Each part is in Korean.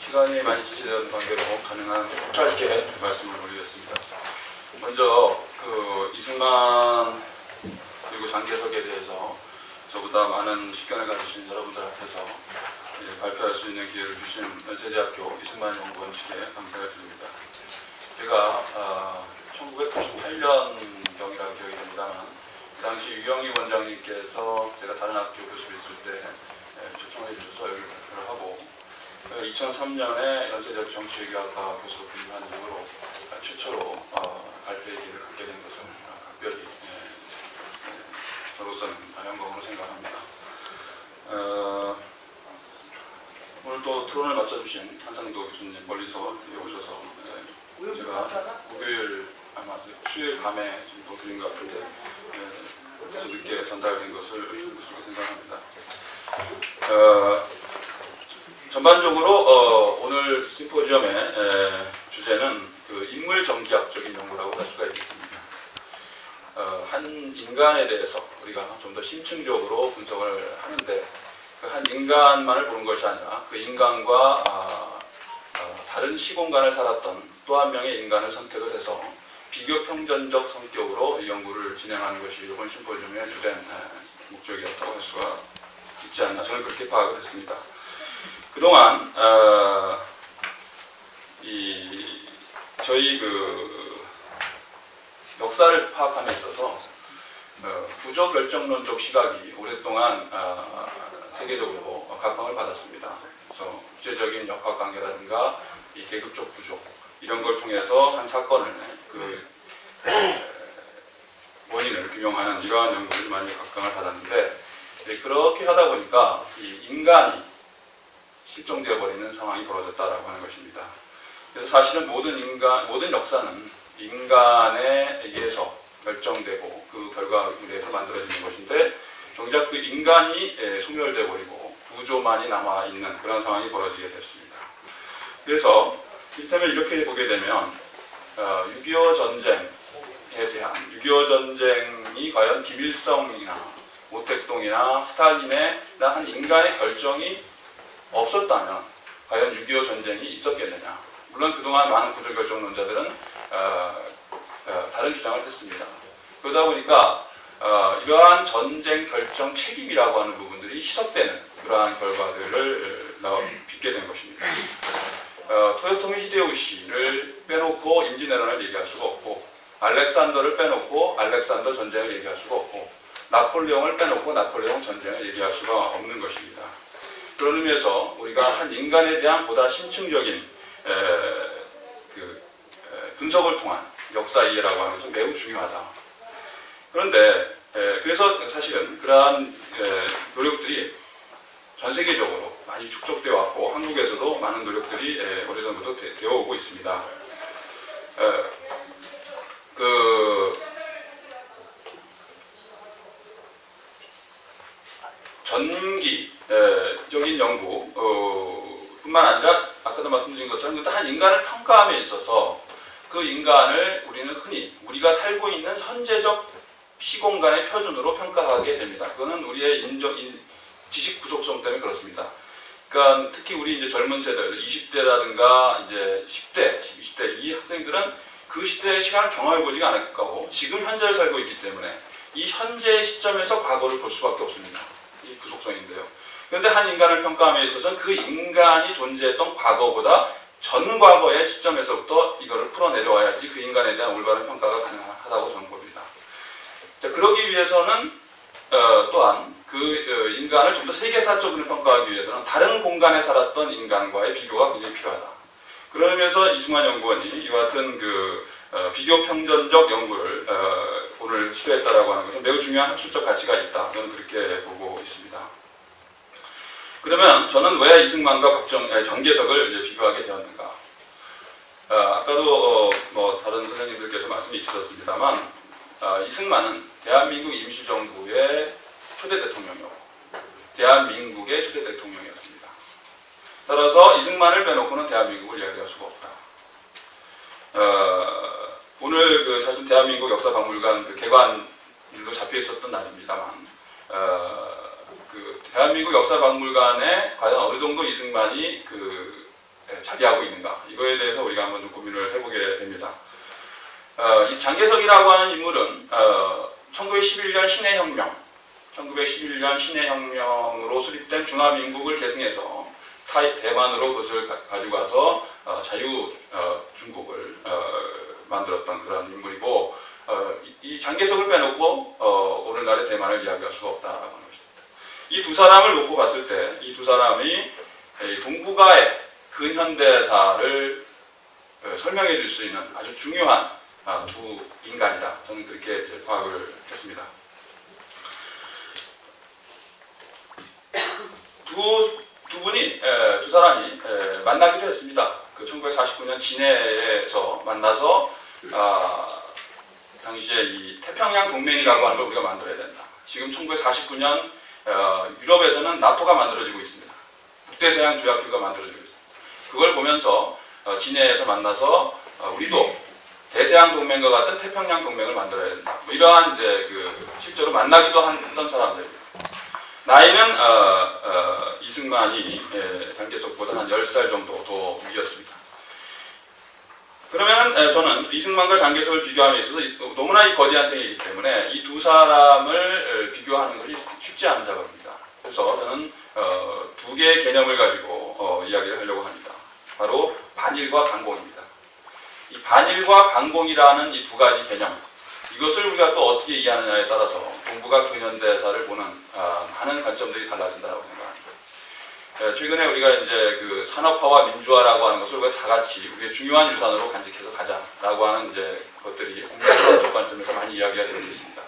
시간이 많이 지체되는 관계로 가능한 짧게 말씀을 올리겠습니다. 먼저 이승만 그리고 장개석에 대해서 저보다 많은 식견을 가지신 여러분들 앞에서 발표할 수 있는 기회를 주신 연세대학교 이승만 연구원 측에 감사를 드립니다. 제가 1998년경이라고 기억이 됩니다만 그 당시 유경희 원장님께서 제가 다른 학교 교수로 있을 때 초청해 주셔서 여기를 발표를 하고 2003년에 연세대학교 정치외교학과 교수로 부임한 이후로 최초로 발표의 기회를 갖게 된 것을 각별히 저로서는 영광으로 생각합니다. 오늘 또 토론을 맡아주신 한상도 교수님 멀리서 오셔서 제가 목요일 아마 수요일 밤에 또 드린 것 같은데 아주 늦게 전달된 것을 의심스럽게 생각합니다. 전반적으로 오늘 심포지엄의 주제는 인물 전기학적인 연구라고 할 수가 있겠습니다. 한 인간에 대해서 우리가 좀 더 심층적으로 분석을 하는데 그 한 인간만을 보는 것이 아니라 그 인간과 다른 시공간을 살았던 또 한 명의 인간을 선택을 해서 비교 평전적 성격으로 이 연구를 진행하는 것이 이번 심포지엄의 주된 목적이었다고 할 수가 있지 않나 저는 그렇게 파악을 했습니다. 그동안 저희 역사를 파악함에 있어서 구조결정론적 시각이 오랫동안 세계적으로 각광을 받았습니다. 그래서 구체적인 역학관계라든가 이 계급적 구조 이런 걸 통해서 한 사건을 원인을 규명하는 이러한 연구를 많이 각광을 받았는데 그렇게 하다 보니까 이 인간이 실종되어 버리는 상황이 벌어졌다라고 하는 것입니다. 그래서 사실은 모든 역사는 인간에 의해서 결정되고 그 결과에 의해서 만들어지는 것인데 정작 그 인간이 소멸되어 버리고 구조만이 남아있는 그런 상황이 벌어지게 됐습니다. 그래서 이를테면 이렇게 보게 되면 6.25 전쟁에 대한 6.25 전쟁이 과연 김일성이나 모택동이나 스탈린의 한 인간의 결정이 없었다면 과연 6.25 전쟁이 있었겠느냐. 물론 그동안 많은 구조결정론자들은 다른 주장을 했습니다. 그러다 보니까 이러한 전쟁 결정 책임이라고 하는 부분들이 희석되는 그러한 결과들을 빚게 된 것입니다. 토요토미 히데요시를 빼놓고 임진왜란을 얘기할 수가 없고 알렉산더를 빼놓고 알렉산더 전쟁을 얘기할 수가 없고 나폴레옹을 빼놓고 나폴레옹 전쟁을 얘기할 수가 없는 것입니다. 그런 의미에서 우리가 한 인간에 대한 보다 심층적인 분석을 통한 역사 이해라고 하는 것은 매우 중요하다. 그런데 그래서 사실은 그러한 노력들이 전 세계적으로 많이 축적되어 왔고 한국에서도 많은 노력들이 오래전부터 되어 오고 있습니다. 전기적인 연구뿐만 아니라 아까도 말씀드린 것처럼 한 인간을 평가함에 있어서 그 인간을 우리는 흔히 우리가 살고 있는 현재적 시공간의 표준으로 평가하게 됩니다. 그거는 우리의 지식 부족성 때문에 그렇습니다. 그러니까 특히 우리 이제 젊은 세대들, 20대라든가 이제 10대, 20대 이 학생들은 그 시대의 시간을 경험해 보지가 않을 거고 지금 현재를 살고 있기 때문에 이 현재의 시점에서 과거를 볼 수밖에 없습니다. 이 부속성인데요. 그런데 한 인간을 평가함에 있어서는 그 인간이 존재했던 과거보다 전 과거의 시점에서부터 이거를 풀어내려와야지 그 인간에 대한 올바른 평가가 가능하다고 저는 봅니다. 자, 그러기 위해서는 또한 그 인간을 좀 더 세계사적으로 평가하기 위해서는 다른 공간에 살았던 인간과의 비교가 굉장히 필요하다. 그런 의미에서 이승만 연구원이 이와 같은 비교 평전적 연구를 오늘 시도했다라고 하는 것은 매우 중요한 학술적 가치가 있다. 저는 그렇게 보고 있습니다. 그러면 저는 왜 이승만과 정개석을 이제 비교하게 되었는가? 아까도 다른 선생님들께서 말씀이 있으셨습니다만 이승만은 대한민국 임시정부의 초대 대통령이었고 대한민국의 초대 대통령이었습니다. 따라서 이승만을 빼놓고는 대한민국을 이야기할 수가 없다. 오늘 사실 대한민국 역사박물관 개관일로 잡혀 있었던 날입니다만 대한민국 역사박물관에 과연 어느 정도 이승만이 자리하고 있는가, 이거에 대해서 우리가 한번 좀 고민을 해보게 됩니다. 이 장개석이라고 하는 인물은 1911년 신해혁명으로 수립된 중화민국을 계승해서 대만으로 그것을 가지고 와서 자유중국을 만들었던 그런 인물이고, 이 장개석을 빼놓고 오늘날의 대만을 이야기할 수가 없다라고 하는 것입니다. 이 두 사람을 놓고 봤을 때 이 두 사람이 동북아의 근현대사를 설명해 줄 수 있는 아주 중요한 두 인간이다. 저는 그렇게 이제 파악을 했습니다. 두 사람이 만나기로 했습니다. 그 1949년 진해에서 만나서 당시에 이 태평양 동맹이라고 하는 걸 우리가 만들어야 된다. 지금 1949년 유럽에서는 나토가 만들어지고 있습니다. 북대서양 조약기구가 만들어지고 있습니다. 그걸 보면서 진해에서 만나서 우리도 대서양 동맹과 같은 태평양 동맹을 만들어야 된다. 뭐 이러한 이제 실제로 만나기도 했던 사람들입니다. 나이는 이승만이 장개석보다 한 10살 정도 더 위였습니다. 그러면 저는 이승만과 장개석을 비교함에 있어서 너무나 이 거대한 세계이기 때문에 이 두 사람을 비교하는 것이 쉽지 않은 작업입니다. 그래서 저는 두 개의 개념을 가지고 이야기를 하려고 합니다. 바로 반일과 반공입니다. 이 반일과 반공이라는 이 두 가지 개념, 이것을 우리가 또 어떻게 이해하느냐에 따라서 동북아 근현대사를 보는 많은 관점들이 달라진다고 생각합니다. 최근에 우리가 이제 그 산업화와 민주화라고 하는 것을 우리가 다 같이 우리의 중요한 유산으로 간직해서 가자라고 하는 이제 것들이 공동적 관점에서 많이 이야기가 되고 있습니다.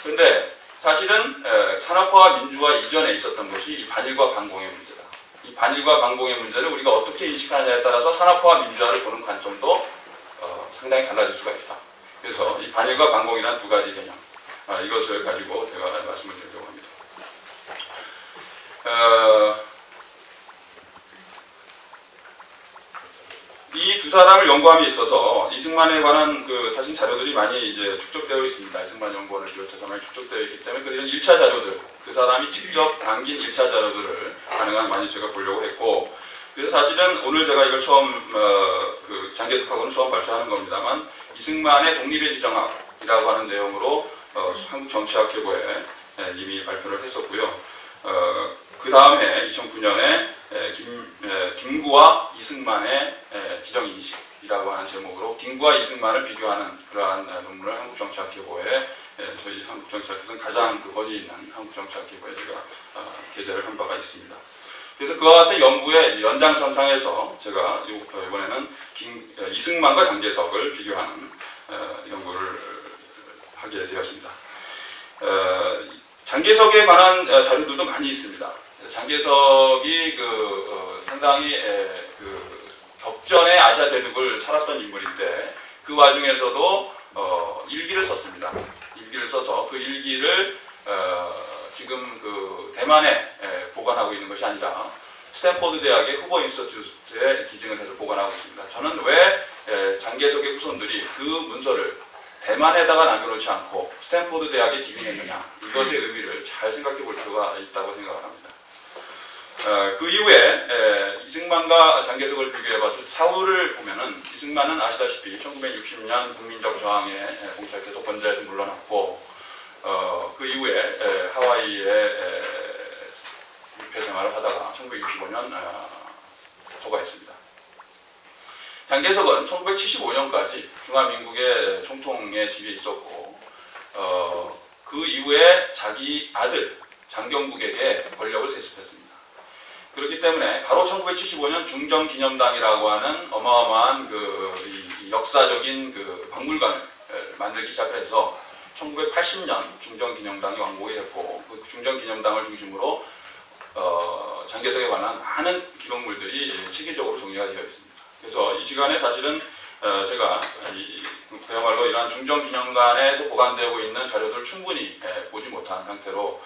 그런데 사실은 산업화와 민주화 이전에 있었던 것이 이 반일과 반공의 문제다. 이 반일과 반공의 문제를 우리가 어떻게 인식하느냐에 따라서 산업화와 민주화를 보는 관점도 상당히 달라질 수가 있다. 그래서 이 반일과 반공이라는 두 가지 개념, 이것을 가지고 제가 말씀을 드리려고 합니다. 이 두 사람을 연구함에 있어서 이승만에 관한 사실 자료들이 많이 이제 축적되어 있습니다. 이승만 연구원을 비롯해서 많이 축적되어 있기 때문에 그런 1차 자료들, 그 사람이 직접 남긴 1차 자료들을 가능한 많이 제가 보려고 했고, 그래서 사실은 오늘 제가 이걸 처음 장개석하고는 처음 발표하는 겁니다만, 이승만의 독립의 지정학이라고 하는 내용으로 한국정치학회고에 이미 발표를 했었고요. 그 다음 해 2009년에 김구와 이승만의 지정인식이라고 하는 제목으로 김구와 이승만을 비교하는 그러한 논문을 한국정치학회고에, 저희 한국정치학회는 가장 권위 있는 한국정치학회고에 제가 게재를 한 바가 있습니다. 그래서 그와 같은 연구의 연장선상에서 제가 이번에는 이승만과 장개석을 비교하는 연구를 하게 되었습니다. 장개석에 관한 자료들도 많이 있습니다. 장개석이 상당히 격전의 아시아 대륙을 살았던 인물인데, 그 와중에서도 일기를 썼습니다. 일기를 써서 그 일기를 지금 대만에 보관하고 있는 것이 아니라 스탠포드 대학의 후보 인스티튜트에 기증을 해서 보관하고 있습니다. 저는 왜 장개석의 후손들이 그 문서를 대만에다가 남겨놓지 않고 스탠포드 대학에 기증했느냐, 이것의 의미를 잘 생각해 볼 필요가 있다고 생각을 합니다. 그 이후에 이승만과 장개석을 비교해봐서 사후를 보면은, 이승만은 아시다시피 1960년 국민적 저항에 봉착해서 권좌에서 물러났고, 그 이후에 하와이에 유폐 생활을 하다가 1965년 소가했습니다. 장개석은 1975년까지 중화민국의 총통의 지위에 있었고, 그 이후에 자기 아들 장경국에게 권력을 세습했습니다. 그렇기 때문에 바로 1975년 중정기념당이라고 하는 어마어마한 이 역사적인 박물관을 만들기 시작을 해서 1980년 중정기념당이 완공이 됐고, 그 중정기념당을 중심으로 장개석에 관한 많은 기록물들이 체계적으로 정리가 되어 있습니다. 그래서 이 시간에 사실은 제가 그야말로 이러한 중정기념관에서 보관되고 있는 자료들을 충분히 보지 못한 상태로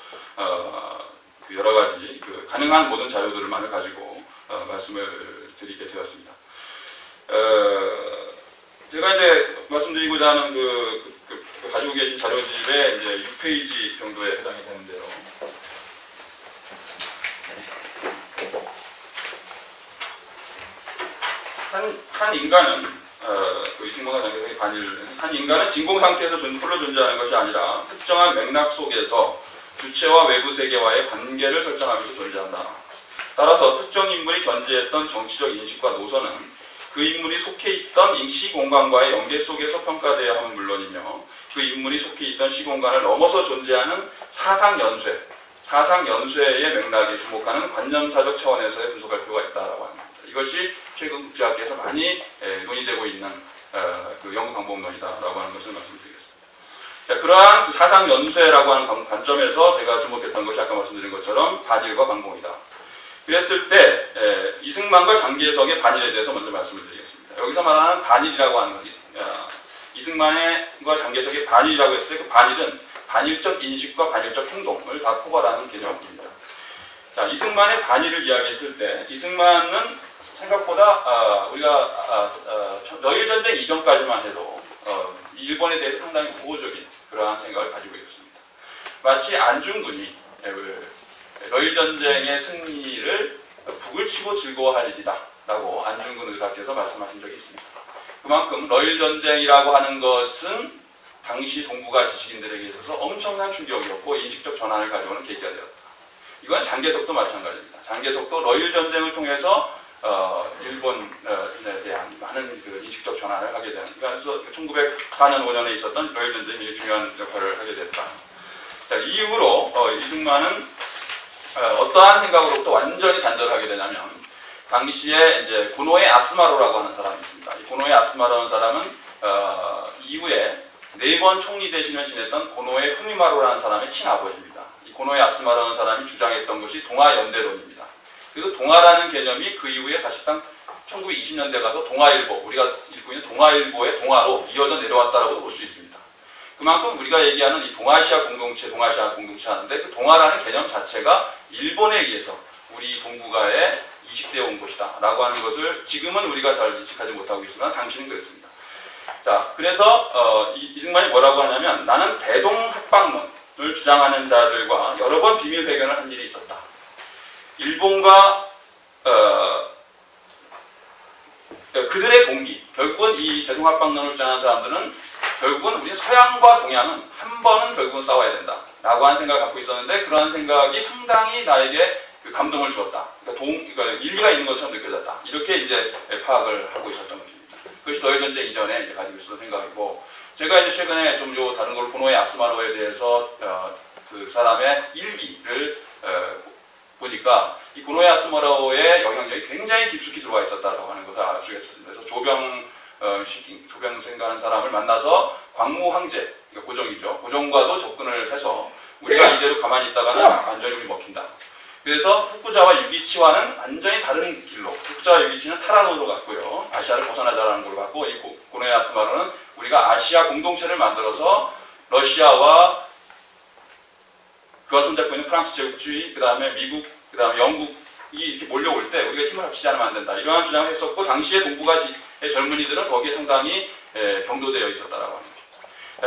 여러 가지 가능한 모든 자료들만을 가지고 말씀을 드리게 되었습니다. 제가 이제 말씀드리고자 하는 가지고 계신 자료집에 이제 6페이지 정도에 해당이 되는데요. 한 인간은 그 이승만과 장개석의 반일은 한 인간은 진공 상태에서 홀로 존재하는 것이 아니라 특정한 맥락 속에서 주체와 외부 세계와의 관계를 설정하면서 존재한다. 따라서 특정 인물이 견지했던 정치적 인식과 노선은 그 인물이 속해 있던 시공간과의 연계 속에서 평가되어야 하면 물론이며 그 인물이 속해 있던 시공간을 넘어서 존재하는 사상연쇄의 맥락에 주목하는 관념사적 차원에서의 분석할 필요가 있다고 합니다. 이것이 최근 국제학계에서 많이 논의되고 있는 그 연구 방법론이다라고 하는 것을 말씀드리겠습니다. 자, 그러한 그 사상연쇄라고 하는 관점에서 제가 주목했던 것이 아까 말씀드린 것처럼 반일과 반공이다. 그랬을 때 이승만과 장개석의 반일에 대해서 먼저 말씀을 드리겠습니다. 여기서 말하는 반일이라고 하는 것, 이승만과 장개석의 반일이라고 했을 때 그 반일은 반일적 인식과 반일적 행동을 다 포괄하는 개념입니다. 자, 이승만의 반일을 이야기했을 때 이승만은 생각보다 우리가 러일전쟁 이전까지만 해도 일본에 대해서 상당히 우호적인 그러한 생각을 가지고 있었습니다. 마치 안중근이 러일전쟁의 승리를 북을 치고 즐거워할 일이다 라고 안중근 의사께서 말씀하신 적이 있습니다. 그만큼 러일전쟁이라고 하는 것은 당시 동북아 지식인들에게 있어서 엄청난 충격이었고 인식적 전환을 가져오는 계기가 되었다. 이건 장개석도 마찬가지입니다. 장개석도 러일전쟁을 통해서 일본에 대한 많은 그 인식적 전환을 하게 되는, 그래서 1904년 5년에 있었던 러일전쟁이 중요한 역할을 하게 됐다. 자, 이후로 이승만은 어떠한 생각으로부터 완전히 단절하게 되냐면 당시에 이제 고노에 아스마로라고 하는 사람이 있습니다. 이 고노에 아스마로라는 사람은 이후에 4번 총리 대신을 지냈던 고노에 후미마로라는 사람의 친아버지입니다. 이 고노에 아스마로라는 사람이 주장했던 것이 동아연대론입니다. 그리고 동아라는 개념이 그 이후에 사실상 1920년대 가서 동아일보, 우리가 읽고 있는 동아일보의 동아로 이어져 내려왔다고 볼 수 있습니다. 그만큼 우리가 얘기하는 이 동아시아 공동체 하는데 그 동아라는 개념 자체가 일본에 의해서 우리 동북아에 이식되어 온 것이다 라고 하는 것을 지금은 우리가 잘 인식하지 못하고 있지만 당시는 그랬습니다. 자, 그래서 이승만이 뭐라고 하냐면 나는 대동합방론을 주장하는 자들과 여러 번 비밀 회견을 한 일이 있었다. 일본과 그들의 동기, 결국은 이 대동합방론을 주장하는 사람들은 결국은 우리 서양과 동양은 한 번은 결국은 싸워야 된다 라고 하는 생각을 갖고 있었는데 그러한 생각이 상당히 나에게 그 감동을 주었다. 그러니까 일리가 있는 것처럼 느껴졌다. 이렇게 이제 파악을 하고 있었던 것입니다. 그것이 러일전쟁 이전에 이제 가지고 있었던 생각이고, 제가 이제 최근에 좀 다른 걸 고노에 아스마로에 대해서 그 사람의 일기를 보니까 이 고노에 아스마로의 영향력이 굉장히 깊숙이 들어와 있었다라고 하는 것을 알 수가 있었습니다. 그래서 조병생이라는 사람을 만나서 광무 황제, 그러니까 고종이죠. 고종과도 접근을 해서 우리가 이대로 가만히 있다가는 완전히 우리 먹힌다. 그래서 후쿠자와 유기치와는 완전히 다른 길로, 후쿠자와 유기치는 타라노로 갔고요. 아시아를 벗어나자라는 걸로 갔고, 이 고노에 아스마로는 우리가 아시아 공동체를 만들어서 러시아와 그와 손잡고 있는 프랑스 제국주의, 그 다음에 미국, 그 다음에 영국이 이렇게 몰려올 때 우리가 힘을 합치지 않으면 안 된다. 이러한 주장을 했었고, 당시에 동북아의 젊은이들은 거기에 상당히 경도되어 있었다라고 합니다.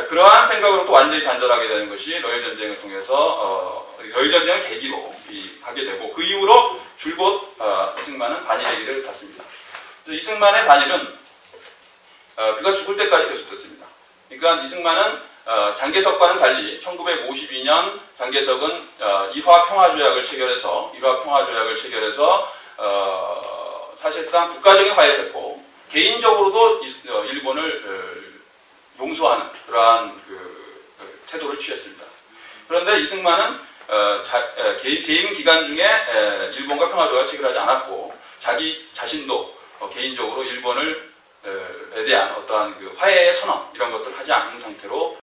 그러한 생각으로부터 완전히 단절하게 되는 것이 러일전쟁을 통해서 러일전쟁을 계기로 하게 되고, 그 이후로 줄곧 이승만은 반일의 길을 갔습니다. 이승만의 반일은 그가 죽을 때까지 계속됐습니다. 그러니까 이승만은 장개석과는 달리 1952년 장개석은 일화평화조약을 체결해서 사실상 국가적인 화해를 했고 개인적으로도 일본을 용서하는 그러한 태도를 취했습니다. 그런데 이승만은 재임 기간 중에 일본과 평화조약을 체결하지 않았고 자기 자신도 개인적으로 일본에 대한 어떠한 그 화해의 선언 이런 것들을 하지 않은 상태로